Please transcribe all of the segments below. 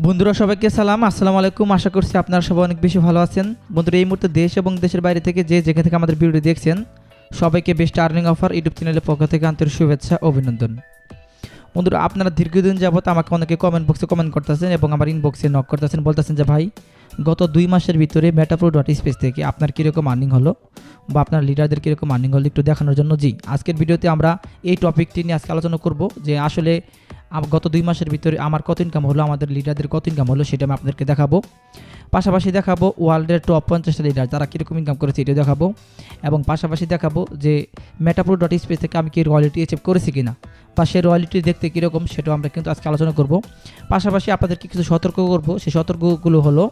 বন্ধুরা সবাইকে সালাম, আসসালামু আলাইকুম। আশা করছি আপনারা সবাই অনেক বেশি ভালো আছেন। বন্ধুরা এই মুহূর্তে দেশ এবং দেশের বাইরে থেকে যে যেখান থেকে আমাদের ভিডিওটি দেখছেন সবাইকে বেস্ট আর্নিং অফার ইউটিউব চ্যানেলের পক্ষ থেকে আন্তরিক শুভেচ্ছা অভিনন্দন। বন্ধুরা আপনারা দীর্ঘদিন যাবত আমাকে অনেকে কমেন্ট বক্সে কমেন্ট করতেছেন এবং আমার ইনবক্সে নক করতেছেন, বলতেছেন যে ভাই গত 2 মাসের ভিতরে metapro.space থেকে আপনার কীরকম আর্নিং হলো বা আপনার লিডারদের কীরকম আর্নিং হলো একটু দেখানোর জন্য। জি, আজকের ভিডিওতে আমরা এই টপিকটি নিয়ে আজকে আলোচনা করব যে আসলে গত 2 মাসের ভিতরে আমার কত ইনকাম হলো, আমাদের লিডারদের কত ইনকাম হলো সেটা আমি আপনাদেরকে দেখাবো। পাশাপাশি দেখাবো ওয়ার্ল্ডের টপ 50টা লিডার যারা কীরকম ইনকাম করেছে এটা দেখাবো, এবং পাশাপাশি দেখাবো যে metapro.space থেকে আমি কি রয়্যালিটি অ্যাচিভ করেছি কিনা বা সেই রয়্যালিটি দেখতে কীরকম সেটাও আমরা কিন্তু আজকে আলোচনা করব। পাশাপাশি আপনাদেরকে কিছু সতর্ক করব, সেই সতর্কগুলো হলো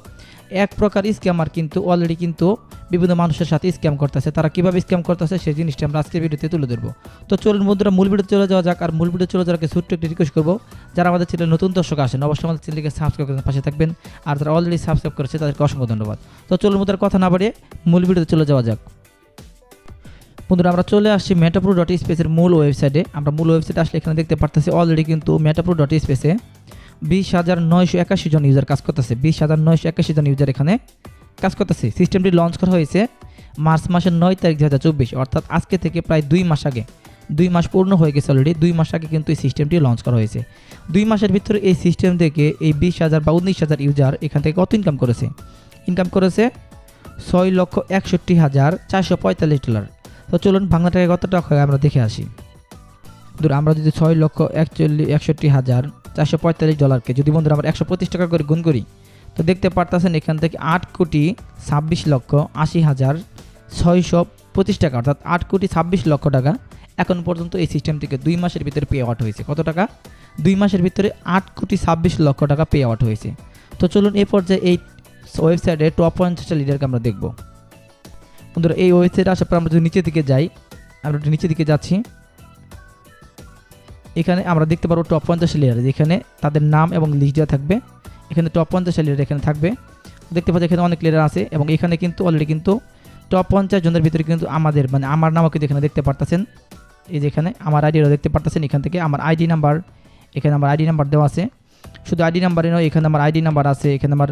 এক প্রকার স্ক্যামার কিন্তু অলরেডি কিন্তু বিভিন্ন মানুষের সাথে স্ক্যাম করতেছে, তারা কীভাবে স্ক্যাম করতেছে সেই জিনিসটা আমরা আজকের ভিডিওতে তুলে ধরবো। তো চলুন বন্ধুরা মূল ভিডিওতে চলে যাওয়া যাক। আর মূল ভিডিও চলে যাওয়ার আগে ছোট্ট একটি রিকোয়েস্ট করবো, যারা আমাদের চ্যানেলে নতুন দর্শক আসেন অবশ্যই আমাদের চ্যানেলকে সাবস্ক্রাইব করে পাশে থাকবেন, আর যারা অলরেডি সাবস্ক্রাইব করেছে তাদেরকে অসংখ্য ধন্যবাদ। তো চলুন বন্ধুরা কথা না বাড়িয়ে মূল ভিডিওতে চলে যাওয়া যাক। বন্ধুরা আমরা চলে আসছি metapro.space এর মূল ওয়েবসাইটে। আমরা মূল ওয়েবসাইটে আসলে এখানে দেখতে পারতেছি অলরেডি কিন্তু metapro.space 20,981 জন ইউজার কাজ করতেছে। 20,981 জন ইউজার এখানে কাজ করতেছে। সিস্টেমটি লঞ্চ করা হয়েছে মার্চ মাসের 9 তারিখ 2024, অর্থাৎ আজকে থেকে প্রায় 2 মাস আগে, 2 মাস পূর্ণ হয়ে গেছে অলরেডি। 2 মাস আগে কিন্তু এই সিস্টেমটি লঞ্চ করা হয়েছে। 2 মাসের ভিতরে এই সিস্টেম থেকে এই 20,000 বা 19,000 ইউজার এখান থেকে কত ইনকাম করেছে? ইনকাম করেছে $6,61,445। তো চলুন বাংলা টাকায় কত টাকা হয় আমরা দেখে আসি। ধরুন আমরা যদি $6,61,445 যদি বন্ধুরা আমরা 125 টাকা করে গুণ করি তো দেখতে পারতেছেন এখান থেকে 8,26,80,625 টাকা, অর্থাৎ 8,26,00,000 টাকা এখন পর্যন্ত এই সিস্টেম থেকে 2 মাসের ভিতরে পে আউট হয়েছে। কত টাকা? 2 মাসের ভিতরে 8,26,00,000 টাকা পে আউট হয়েছে। তো চলুন এই পর্যায়ে এই ওয়েবসাইটে টপ 50টা লিডারকে আমরা দেখব। বন্ধুরা এই ওয়েবসাইটে আসার পর আমরা যদি নিচের দিকে যাই, আমরা একটু নিচের দিকে যাচ্ছি, এখানে আমরা দেখতে পারবো টপ 50 লিডার, যেখানে তাদের নাম এবং লিস্ট দেওয়া থাকবে। এখানে টপ 50 লিডার এখানে থাকবে, দেখতে পাচ্ছি এখানে অনেক লিডার আছে এবং এখানে কিন্তু অলরেডি কিন্তু টপ 50 জনের ভিতরে কিন্তু আমাদের আমার নামও কিন্তু এখানে দেখতে পারতেছেন। এই যে এখানে আমার আইডিও দেখতে পারতেছেন, এখান থেকে আমার আইডি নাম্বার, এখানে আমার আইডি নাম্বার দেওয়া আছে। শুধু আইডি নাম্বারই নয়, এখানে আমার আইডি নাম্বার আছে, এখানে আমার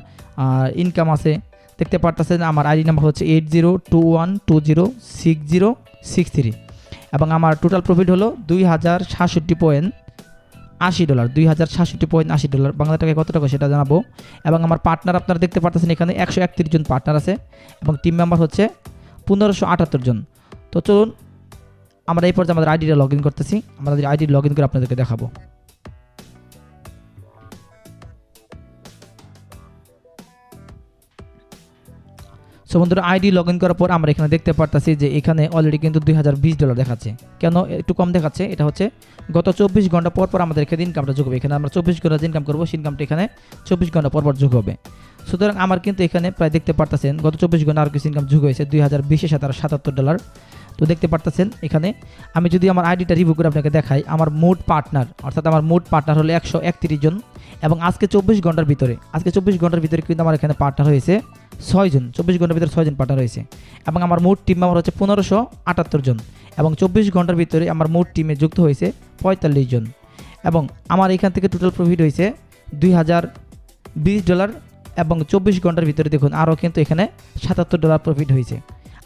ইনকাম আছে, দেখতে পারতেছেন। আমার আইডি নাম্বার হচ্ছে 8021206063 এবং আমার টোটাল প্রফিট হলো $2,067.80, $2,067.80। বাংলা টাকায় কত টাকা সেটা জানাবো। এবং আমার পার্টনার আপনারা দেখতে পারতেছেন এখানে 131 জন পার্টনার আছে এবং টিম মেম্বার হচ্ছে 1578 জন। তো চলুন আমরা এই পর্যায়ে আমাদের আইডিটা লগ ইন করতেছি, আমাদের আইডি লগ ইন করে আপনাদেরকে দেখাবো। সো বন্ধুরা আইডি লগ ইন করার পর আমরা এখানে দেখতে পারতেছি যে এখানে অলরেডি কিন্তু $2,020 দেখাচ্ছে। কেন একটু কম দেখাচ্ছে? এটা হচ্ছে গত 24 ঘন্টা পর পর আমাদের এখানে ইনকামটা যোগ হবে। এখানে আমরা 24 ঘন্টা ইনকাম করবো, সেই ইনকামটা এখানে 24 ঘন্টা পর পর যোগ হবে। সুতরাং আমার কিন্তু এখানে প্রায় দেখতে পারতেছেন গত 24 ঘন্টা আর কিছু ইনকাম যোগ হয়েছে $2,020 সাথে $77। তো দেখতে পারতেছেন এখানে আমি যদি আমার আইডিটা রিভিউ করে আপনাকে দেখাই, আমার মোট পার্টনার অর্থাৎ আমার মোট পার্টনার হলো 131 জন এবং আজকে 24 ঘন্টার ভিতরে কিন্তু আমার এখানে পার্টনার হয়েছে 6 জন। 24 ঘন্টার ভিতরে 6 জন পার্টনার হয়েছে এবং আমার মোট টিম মেম্বার হচ্ছে 1578 জন এবং 24 ঘন্টার ভিতরে আমার মোট টিমে যুক্ত হয়েছে 45 জন এবং আমার এখান থেকে টোটাল প্রফিট হয়েছে $2,020 এবং 24 ঘন্টার ভিতরে দেখুন আরও কিন্তু এখানে $77 প্রফিট হয়েছে।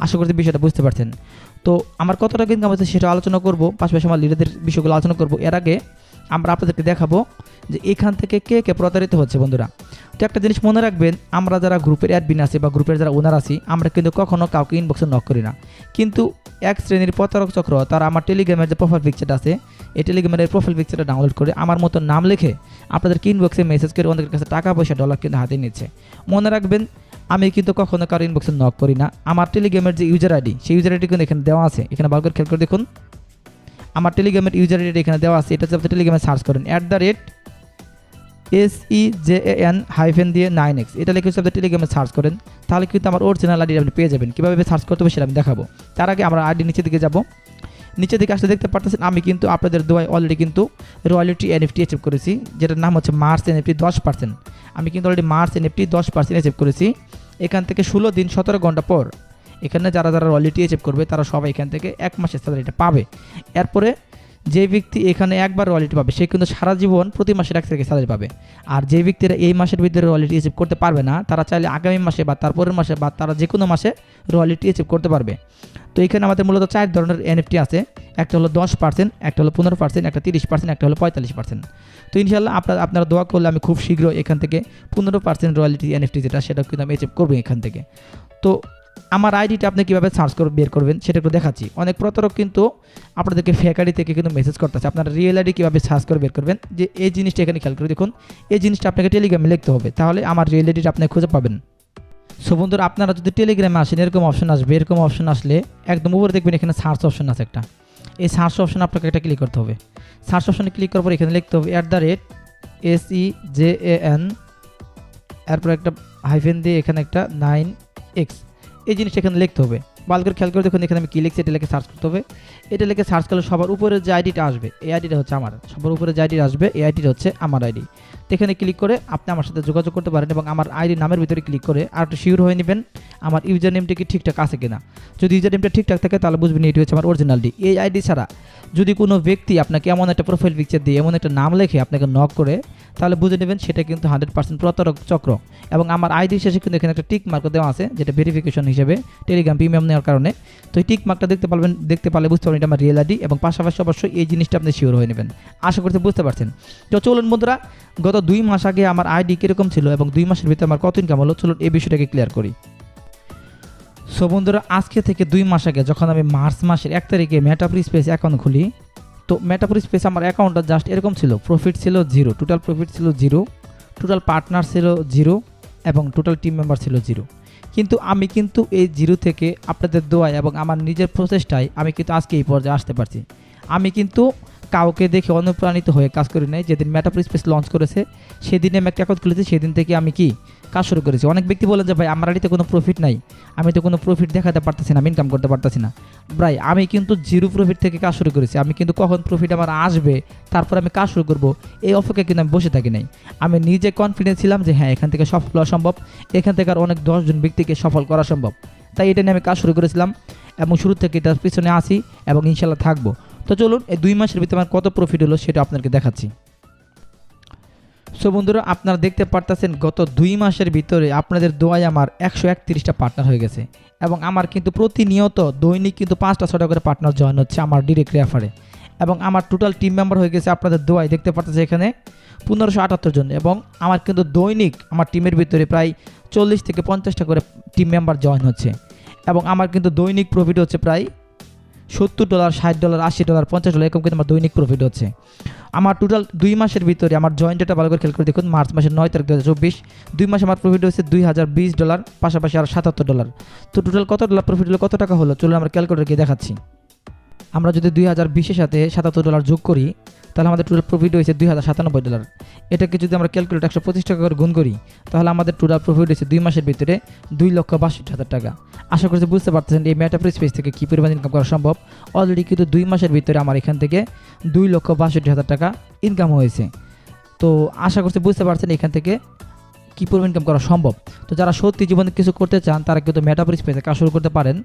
আশা করছি বিষয়টা বুঝতে পারছেন। তো আমার কত টাকা ইনকাম হচ্ছে সেটা আলোচনা করব, পাশাপাশি আমার লিডারদের বিষয়গুলো আলোচনা করব। এর আগে আমরা আপনাদেরকে দেখাবো যে এখান থেকে কে কে প্রতারিত হচ্ছে। বন্ধুরা তো একটা জিনিস মনে রাখবেন, আমরা যারা গ্রুপের অ্যাডমিন আছি বা গ্রুপের যারা ওনার আছি আমরা কিন্তু কখনো কাউকে ইনবক্সে নক করি না, কিন্তু এক শ্রেণীর প্রতারক চক্র তারা আমার টেলিগ্রামের যে প্রোফাইল পিকচারটা আছে এই টেলিগ্রামের প্রোফাইল পিকচারটা ডাউনলোড করে আমার মতো নাম লিখে আপনাদেরকে ইনবক্সে মেসেজ করে ওনাদের কাছে টাকা পয়সা ডলার কিন্তু হাতে নিচ্ছে। মনে রাখবেন আমি কিন্তু কখনো কারো ইনবক্সে নক করি না। আমার টেলিগ্রামের যে ইউজার আইডি সেই ইউজার আইডি কিন্তু এখানে দেওয়া আছে, এখানে ভালো করে খেয়াল করে দেখুন আমার টেলিগ্রামের ইউজার আইডি এখানে দেওয়া আছে। এটা হচ্ছে আপনি টেলিগ্রামে সার্চ করেন @SEJAN-9X, এটা লিখে আপনি টেলিগ্রামে সার্চ করেন, তাহলে কিন্তু আমার অরিজিনাল আইডি আপনি পেয়ে যাবেন। কীভাবে সার্চ করতে হবে সেটা আমি দেখাবো। তার আগে আমরা আইডি নিচে দিকে যাব। নিচে দিকে আসলে দেখতে পারতেছেন আমি কিন্তু আপনাদের দোয়ায় অলরেডি কিন্তু রয়্যালিটি এনএফটি অ্যাচিভ করেছি, যেটার নাম হচ্ছে মার্চ এনএফটি 10%। আমি কিন্তু অলরেডি মার্চ এনএফটি 10% অ্যাচিভ করেছি। এখান থেকে 16 দিন 17 ঘন্টা পর এখানে যারা রয়্যালিটি অ্যাচিভ করবে তারা সবাই এখান থেকে 1 মাসের স্যালারিটা পাবে। এরপরে যে ব্যক্তি এখানে একবার রয়্যালিটি পাবে সে কিন্তু সারা জীবন প্রতি মাসে 1 থেকে স্যালারি পাবে। আর যে ব্যক্তিরা এই মাসের ভিতরে রয়্যালিটি রিসিভ করতে পারবে না তারা চাইলে আগামী মাসে বা তারপরের মাসে বা তারা যে কোনো মাসে রয়্যালিটি রিসিভ করতে পারবে। তো এখানে আমাদের মূলত 4 ধরনের এনএফটি আছে, একটা হলো 10%, একটা হলো 15%, একটা 30%, একটা হলো 45%। তো ইনশাল্লাহ আপনারা দোয়া করলে আমি খুব শীঘ্র এখান থেকে 15% রয়্যালিটি এনএফটি যেটা সেটা কিন্তু আমি অ্যাচিভ করবো এখান থেকে। তো আমার আইডিটা আপনি কীভাবে সার্চ করে বের করবেন সেটা একটু দেখাচ্ছি। অনেক প্রতারক কিন্তু আপনাদেরকে ফেক আইডি থেকে কিন্তু মেসেজ করতেছে, আপনারা রিয়েল আইডি কীভাবে সার্চ করে বের করবেন যে এই জিনিসটা এখানে খেয়াল করে দেখুন। এই জিনিসটা আপনাকে টেলিগ্রামে লিখতে হবে, তাহলে আমার রিয়েল আইডিটা আপনি খুঁজে পাবেন। সো বন্ধুরা আপনারা যদি টেলিগ্রামে আসেন এরকম অপশন আসবে, এরকম অপশন আসলে একদম উপরে দেখবেন এখানে সার্চ অপশন আছে একটা। এই সার্চ অপশনে আপনাকে একটা ক্লিক করতে হবে। সার্চ অপশনে ক্লিক করার পর এখানে লিখতে হবে @SEJAN, এরপর একটা হাইফেন দিয়ে এখানে একটা 9x, এই জিনিসটা এখানে লিখতে হবে। ভালো করে খেয়াল করে দেখুন এখানে আমি কী লিখছি, এটা লিখে সার্চ করতে হবে। এটা লিখে সার্চ করলে সবার উপরে যে আইডিটা আসবে এই আইডিটা হচ্ছে আমার, সবার উপরে যে আইডিটা আসবে এই আইডিটা হচ্ছে আমার আইডি। তো এখানে ক্লিক করে আপনি আমার সাথে যোগাযোগ করতে পারেন এবং আমার আইডি নামের ভিতরে ক্লিক করে আর একটু শিওর হয়ে নেবেন আমার ইউজার নেমটা কি ঠিকঠাক আছে কিনা। যদি ইউজার নেমটা ঠিকঠাক থাকে তাহলে বুঝবেন এটি হচ্ছে আমার অরিজিনাল আইডি। এই আইডি ছাড়া যদি কোনো ব্যক্তি আপনাকে এমন একটা প্রোফাইল পিকচার দিয়ে এমন একটা নাম লেখে আপনাকে নক করে তাহলে বুঝে নেবেন সেটা কিন্তু 100% প্রতারক চক্র। এবং আমার আইডি শেষে কিন্তু এখানে একটা টিক মার্ক দেওয়া আছে যেটা ভেরিফিকেশন হিসেবে টেলিগ্রাম প্রিমিয়াম নেওয়ার কারণে। তো এই টিক মার্কটা দেখতে পারলে বুঝতে পারবেন এটা আমার রিয়েল আইডি এবং পাশাপাশি অবশ্যই এই জিনিসটা আপনি শিওর হয়ে নেবেন। আশা করতে বুঝতে পারছেন। তো চলুন বন্ধুরা গত 2 মাস আগে আমার আইডি কীরকম ছিল এবং 2 মাসের ভিতরে আমার কত ইনকাম হলো চলুন এই বিষয়টাকে ক্লিয়ার করি। সো বন্ধুরা আজকে থেকে 2 মাস আগে যখন আমি মার্চ মাসের 1 তারিখে মেটাফ্রি স্পেস অ্যাকাউন্ট খুলি, তো মেটাফ্রি স্পেস আমার অ্যাকাউন্টটা জাস্ট এরকম ছিল। প্রফিট ছিল 0, টোটাল প্রফিট ছিল 0, টোটাল পার্টনার ছিল 0 এবং টোটাল টিম মেম্বার ছিল 0। কিন্তু আমি কিন্তু এই 0 থেকে আপনাদের দোয়ায় এবং আমার নিজের প্রচেষ্টায় আমি কিন্তু আজকে এই পর্যায়ে আসতে পারছি। আমি কিন্তু কাউকে দেখে অনুপ্রাণিত হয়ে কাজ করি নাই। যেদিন মেটাফ্রি স্পেস লঞ্চ করেছে সেদিনে আমি একটা অ্যাকাউন্ট খুলেছি, সেদিন থেকে আমি কি কাজ শুরু করেছি। অনেক ব্যক্তি বলেন যে ভাই আমার আইডিতে কোনো প্রফিট নাই, আমি তো কোনো প্রফিট দেখাতে পারতেছি না, আমি ইনকাম করতে পারতেছি না। ভাই আমি কিন্তু 0 প্রফিট থেকে কাজ শুরু করেছি। আমি কিন্তু কখন প্রফিট আমার আসবে তারপর আমি কাজ শুরু করব এই অপেক্ষায় কিন্তু আমি বসে থাকি নাই। আমি নিজে কনফিডেন্স ছিলাম যে হ্যাঁ এখান থেকে সফল হওয়া সম্ভব, এখান থেকে আর অনেক 10 জন ব্যক্তিকে সফল করা সম্ভব। তাই এটা নিয়ে আমি কাজ শুরু করেছিলাম এবং শুরু থেকে এটার পিছনে আসি এবং ইনশাল্লাহ থাকবো। তো চলুন এই 2 মাসের ভিতরে আমার কত প্রফিট হলো সেটা আপনাদেরকে দেখাচ্ছি। সো বন্ধুরা আপনারা দেখতে পারতেছেন গত 2 মাসের ভিতরে আপনাদের দোয়ায় আমার 131টা পার্টনার হয়ে গেছে এবং আমার কিন্তু প্রতিনিয়ত দৈনিক কিন্তু 5টা 6টা করে পার্টনার জয়েন হচ্ছে আমার ডিরেক্ট রেফারে। এবং আমার টোটাল টিম মেম্বার হয়ে গেছে আপনাদের দোয়ায় দেখতে পারতেছে এখানে 1578 জন। এবং আমার কিন্তু দৈনিক আমার টিমের ভিতরে প্রায় 40 থেকে 50টা করে টিম মেম্বার জয়েন হচ্ছে এবং আমার কিন্তু দৈনিক প্রফিট হচ্ছে প্রায় $70, $60, $80, $50 এরকম কিন্তু আমার দৈনিক প্রফিট হচ্ছে। আমার টোটাল 2 মাসের ভিতরে আমার জয়েন্টটা ভালো করে খেয়াল করে দেখুন, মার্চ মাসের 9 তারিখ 2024 2 মাসে আমার প্রফিট হচ্ছে $2020, পাশাপাশি আর $77। তো টোটাল কত ডলার প্রফিট হলো, কত টাকা হলো চলুন আমরা ক্যালকুলেটর গিয়ে দেখাচ্ছি। আমরা যদি 2020-এর সাথে $77 যোগ করি তাহলে আমাদের টোটাল প্রফিট হয়েছে $2097। এটাকে যদি আমরা ক্যালকুলেট 125 টাকা করে গুণ করি তাহলে আমাদের টোটাল প্রফিট হয়েছে 2 মাসের ভিতরে 2,62,000 টাকা। আশা করছি বুঝতে পারতেছেন এই মেটাফ্রি স্পেস থেকে কী পরিমাণ ইনকাম করা সম্ভব। অলরেডি কিন্তু 2 মাসের ভিতরে আমার এখান থেকে 2,62,000 টাকা ইনকাম হয়েছে। তো আশা করছি বুঝতে পারছেন এখান থেকে কী পরিমাণ ইনকাম করা সম্ভব। তো যারা সত্যি জীবনে কিছু করতে চান তারা কিন্তু মেটাফ্রি স্পেসে কাজ শুরু করতে পারেন।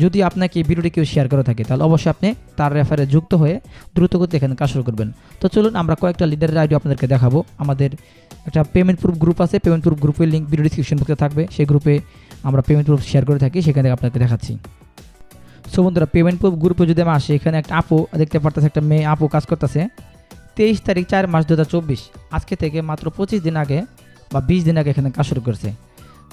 যদি আপনাকে এই ভিডিওটি কেউ শেয়ার করে থাকে তাহলে অবশ্যই আপনি তার রেফারে যুক্ত হয়ে দ্রুত করতে এখানে কাজ শুরু করবেন। তো চলুন আমরা কয়েকটা লিডারের আইডিয়া আপনাদেরকে দেখাবো। আমাদের একটা পেমেন্ট প্রুফ গ্রুপ আছে, পেমেন্ট প্রুফ গ্রুপের লিঙ্ক ভিডিও ডিসক্রিপশন বক্সে থাকবে। সেই গ্রুপে আমরা পেমেন্ট প্রুফ শেয়ার করে থাকি, সেখান থেকে আপনাকে দেখাচ্ছি। সো বন্ধুরা পেমেন্ট প্রুফ গ্রুপে যদি আমি আসি এখানে একটা আপু দেখতে পারতেছে, একটা মেয়ে আপু কাজ করতেছে 23 তারিখ 4 মাস 2024 আজকে থেকে মাত্র 25 দিন আগে বা 20 দিন আগে এখানে কাজ শুরু করছে।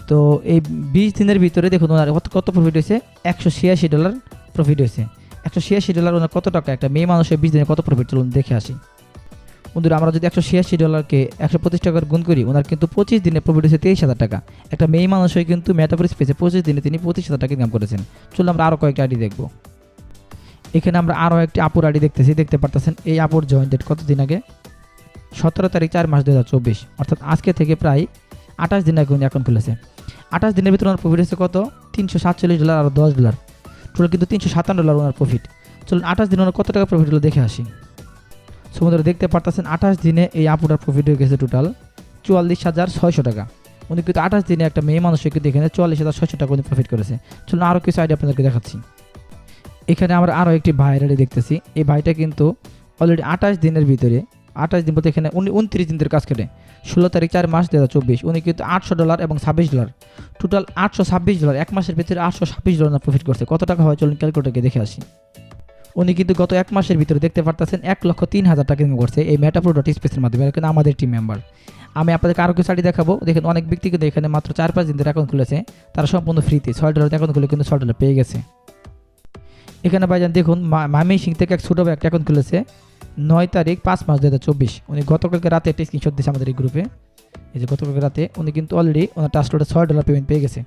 তো এই 20 দিনের ভিতরে দেখুন ওনার কত প্রফিট হয়েছে, $186 প্রফিট হয়েছে। $186 ওনার কত টাকা, একটা মেয়ে মানুষের 20 দিনে কত প্রফিট চলুন দেখে আসি। বন্ধুরা আমরা যদি $186কে 125 টাকার গুণ করি ওনার কিন্তু 25 দিনে প্রফিট হয়েছে 23,000 টাকা। একটা মেয়ে মানুষ হয়ে কিন্তু মেটাফ্রি স্পেসে 25 দিনে তিনি 25,000 টাকা ইনকাম করেছেন। চলুন আমরা আরও কয়েকটা আইডি দেখব। এখানে আমরা আরও একটি আপুর আইডি দেখতেছি, দেখতে পারতেছেন এই আপুর জয়েন ডেট কত দিন আগে, 17 তারিখ 4 মাস 2024 অর্থাৎ আজকে থেকে প্রায় 28 দিন আগে উনি অ্যাকাউন্ট খুলেছে। 28 দিনের ভিতরে ওনার প্রফিট হচ্ছে কত, $347 আর $10, টোটাল কিন্তু $357 ওনার প্রফিট। চলুন 28 দিনে ওনার কত টাকা প্রফিট হলো দেখে আসি। সমুদ্রে দেখতে পারতেছেন 28 দিনে এই আপুটার প্রফিট হয়ে গেছে টোটাল 44,600 টাকা। উনি কিন্তু 28 দিনে একটা মেয়ে মানুষকে কিন্তু এখানে 44,600 টাকা উনি প্রফিট করেছে। চলুন আরও কিছু আইডিয়া আপনাদেরকে দেখাচ্ছি। এখানে আমরা আরও একটি ভাইয়ের আইডি দেখতেছি। এই ভাইটা কিন্তু অলরেডি 28 দিনের ভিতরে, 28 দিন বলতে এখানে উনি 29 দিন ধরে কাজ করে, 16 তারিখ 4 মাস 2024 উনি কিন্তু $800 এবং $26, টোটাল $826, এক মাসের ভিতরে $826 প্রফিট করছে। কত টাকা হয় চলুন ক্যালকুলেটরকে দেখে আসি। উনি কিন্তু গত এক মাসের ভিতরে দেখতে পারতেছেন 1,03,000 টাকা ইনকাম করছে এই মেটাপ্রো ডট স্পেসের মাধ্যমে, কিন্তু আমাদের টিম মেম্বার। আমি আপনাদেরকে আরও কিছু সাইট দেখাবো। দেখেন অনেক ব্যক্তি কিন্তু এখানে মাত্র 4-5 দিন ধরে অ্যাকাউন্ট খুলেছে, তারা সম্পূর্ণ ফ্রিতে $6 অ্যাকাউন্ট খুলে কিন্তু $6 পেয়ে গেছে। এখানে ভাইজান দেখুন ময়মনসিংহ থেকে এক ছোটো একটা অ্যাকাউন্ট খুলেছে 9 তারিখ 5 মাস 2024, উনি গতকালকে রাতে একটা স্ক্রিনশট দিয়েছে আমাদের এই গ্রুপে। এই যে গতকালকে রাতে উনি কিন্তু অলরেডি ওনার টাস্কলোডে $6 পেমেন্ট পেয়ে গেছে,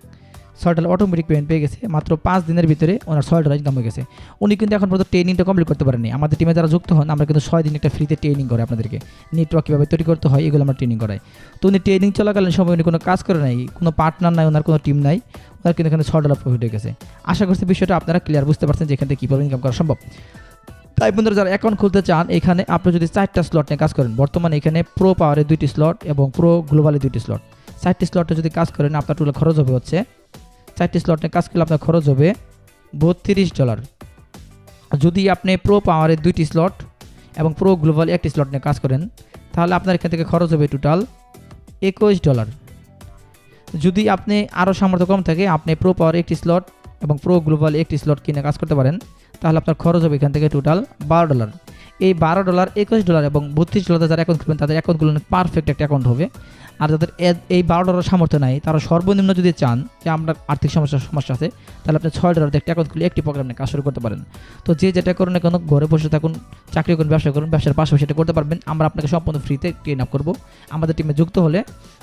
$6 অটোমেটিক পেমেন্ট পেয়ে গেছে। মাত্র 5 দিনের ভিতরে ওনার $6 ইনকাম হয়ে গেছে। উনি কিন্তু এখন পর্যন্ত ট্রেনিংটা কমপ্লিট করতে পারেনি। আমাদের টিমে যারা যুক্ত হন আমরা কিন্তু 6 দিন একটা ফ্রিতে ট্রেনিং করে আপনাদেরকে, নেটওয়ার্ক কীভাবে তৈরি করতে হয় এগুলো আমরা ট্রেনিং করাই। তো উনি ট্রেনিং চলাকালীন সময় উনি কোনো কাজ করে নাই, কোনো পার্টনার নাই, ওনার কোনো টিম নাই, ওনার কিন্তু এখানে $6 প্রফিট হয়ে গেছে। আশা করছি বিষয়টা আপনারা ক্লিয়ার বুঝতে পারছেন যে এখান থেকে কীভাবে ইনকাম করা সম্ভব। তাই বন্ধুরা যারা অ্যাকাউন্ট খুলতে চান, এখানে আপনি যদি 4টা স্লট নিয়ে কাজ করেন, বর্তমানে এখানে প্রো পাওয়ারে 2টি স্লট এবং প্রো গ্লোবালে 2টি স্লট, 4টি স্লটে যদি কাজ করেন আপনার টোটাল খরচ হবে হচ্ছে 4টি স্লট নিয়ে কাজ করলে আপনার খরচ হবে $32। যদি আপনি প্রো পাওয়ারের 2টি স্লট এবং প্রো গ্লোবাল 1টি স্লট নিয়ে কাজ করেন তাহলে আপনার এখান থেকে খরচ হবে টোটাল $21। যদি আপনি আরও সামর্থ্য কম থাকে, আপনি প্রো পাওয়ার 1টি স্লট এবং প্রো গ্লোবাল 1টি স্লট কিনে কাজ করতে পারেন, তাহলে আপনার খরচ হবে এখান থেকে টোটাল $12। এই $12, $21 এবং $32 যারা অ্যাকাউন্ট খুলবেন তাদের অ্যাকাউন্টগুলো পারফেক্ট একটা অ্যাকাউন্ট হবে। আর যাদের এই $12 সামর্থ্য নাই, তারা সর্বনিম্ন যদি চান যে আমরা আর্থিক সমস্যা আছে, তাহলে আপনি $6 একটা অ্যাকাউন্ট খুলে একটি প্রোগ্রাম নিয়ে কাজ শুরু করতে পারেন। তো যে যেটা করুন না কেন, ঘরে বসে থাকুন, চাকরি করুন, ব্যবসা করুন, ব্যবসার পাশাপাশি এটা করতে পারবেন। আমরা আপনাকে সম্পূর্ণ ফ্রিতে ট্রেন আপ করবো। আমাদের টিমে যুক্ত হলে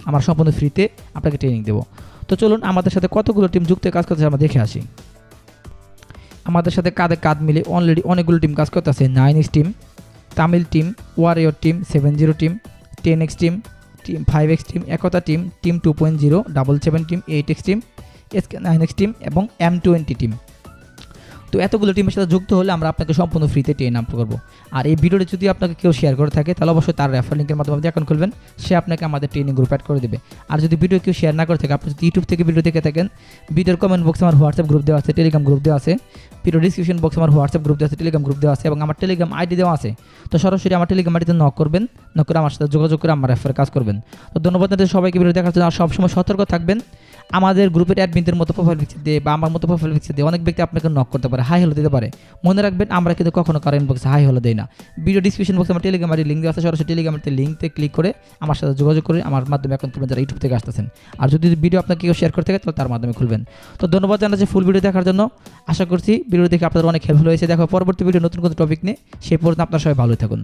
আমরা সম্পূর্ণ ফ্রিতে আপনাকে ট্রেনিং দেবো। তো চলুন আমাদের সাথে কতগুলো টিম যুক্ত কাজ করতেছে আমরা দেখে আসি। আমাদের সাথে কাঁধে কাঁধ মিলে অলরেডি অনেকগুলো টিম কাজ করতেছে। 9X team, Tamil team, warrior team, 70 team, 10X team, 5X team, Ekta team, team 2.0, 77 team, 8X team, SK9X team এবং M20 টিম। তো এতগুলো টিমের সাথে যুক্ত হলে আমরা আপনাকে সম্পূর্ণ ফ্রিতে ট্রেন আপ করবো। আর এই ভিডিওটি যদি আপনাকে কেউ শেয়ার করে থাকে তাহলে অবশ্যই তার রেফার লিঙ্কের মাধ্যমে আপনি অ্যাকাউন্ট খুলবেন, সে আপনাকে আমাদের ট্রেনিং গ্রুপ অ্যাড করে দেবে। আর যদি ভিডিও কেউ শেয়ার না করে থাকে, আপনি যদি ইউটিউব থেকে ভিডিও দেখে থাকেন, ভিডিওর কমেন্ট বক্সে আমার হোয়াটসঅ্যাপ গ্রুপ দেওয়া আছে, টেলিগ্রাম গ্রুপ দেওয়া আছে, ভিডিও ডিসক্রিপশন বক্সে আমার হোয়াটসঅ্যাপ গ্রুপ দেওয়া আছে, টেলিগ্রাম গ্রুপ দেওয়া আছে এবং আমার টেলিগ্রাম আইডি দেওয়া আছে। তো সরাসরি আমার টেলিগ্রাম আইডিতে নক করবেন, নক করে আমার সাথে যোগাযোগ করে আমার রেফারে কাজ করবেন। তো ধন্যবাদ আপনাদের সবাইকে ভিডিও দেখার জন্য। আর সবসময় সতর্ক থাকবেন, আমাদের গ্রুপের অ্যাডমিনদের মতো প্রোফাইল পিকচার দিয়ে বা আমার মতো প্রোফাইল পিকচার দিয়ে অনেক ব্যক্তি আপনাকে নক করতে পারে, হাই হ্যালো দিতে পারে। মনে রাখবেন আমরা কিন্তু কখনো কারো ইনবক্সে হাই হ্যালো দেই না। ভিডিও ডিসক্রিপশন বক্সে আমার টেলিগ্রাম আইডি লিঙ্ক দেওয়া আছে, সরাসরি টেলিগ্রাম আইডিতে লিঙ্কতে ক্লিক করে আমার সাথে যোগাযোগ করে আমার মাধ্যমে অ্যাকাউন্ট খুলবেন যারা ইউটিউব থেকে আসতেছেন। আর যদি ভিডিও আপনাকে কেউ শেয়ার করতে থাকে তাহলে তার মাধ্যমে খুলবেন। তো ধন্যবাদ জানাচ্ছি ফুল ভিডিও দেখার জন্য। আশা করছি ভিডিও দেখে আপনাদের অনেক হেল্পফুল হয়েছে। দেখো পরবর্তী ভিডিও নতুন কোনো টপিক নিয়ে, সেই পর্যন্ত আপনারা সবাই ভালো থাকুন।